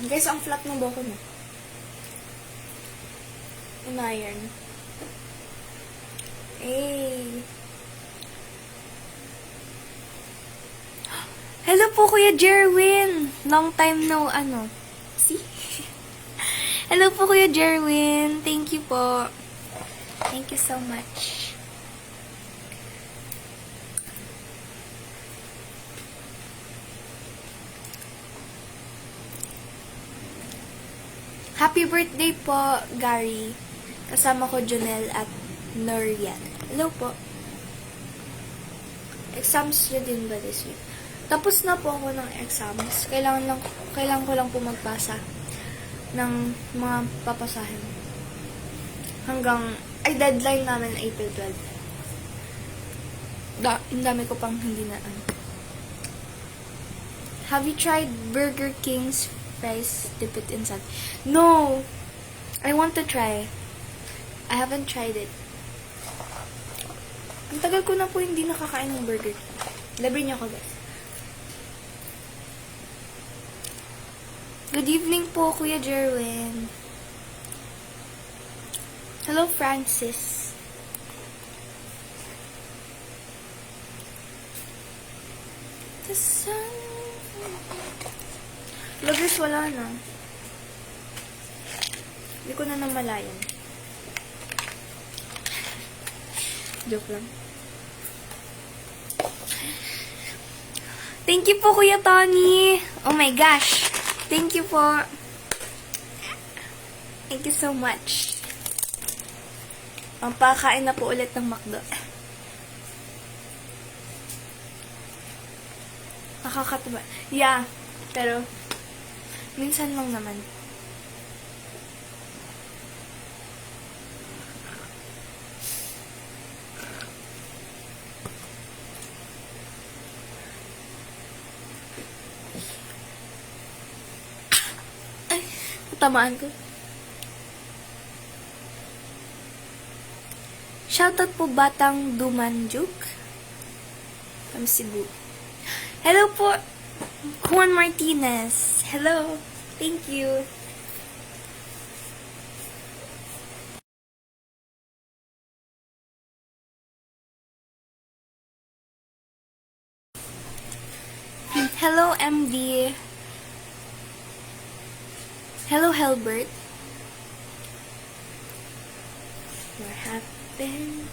Guys, ang flat ng buhok ko mo. Iron. Hey. Hello po, Kuya Jerwin. Long time no, See? Hello po, Kuya Jerwin. Thank you po. Thank you so much. Happy birthday po, Gary. Kasama ko, Jonel at Noriel. Hello po. Exams nyo din ba this week? Tapos na po ako ng exams. Kailangan ko lang po magpasa ng mga papasahin. Deadline namin April 12. Ang dami ko pang hindi na Have you tried Burger King's fries dipped in salt? No! I want to try. I haven't tried it. Ang tagal ko na po hindi nakakain ng Burger King. Libre niyo ako, guys. Good evening po, Kuya Jerwin. Hello, Francis. The sun. Vloggers, wala na. Hindi ko na namalayan. Joke lang. Thank you po, Kuya Tony. Oh my gosh. Thank you po. Thank you so much. Pampakain na po ulit ng McDo. Nakakatuwa. Yeah. Pero, minsan lang naman. Tamaan ko. Shoutout po Batang Dumanjuk from Cebu. Hello po, Juan Martinez. Hello. Thank you. Hello, MD. Hello, Helbert. What happened?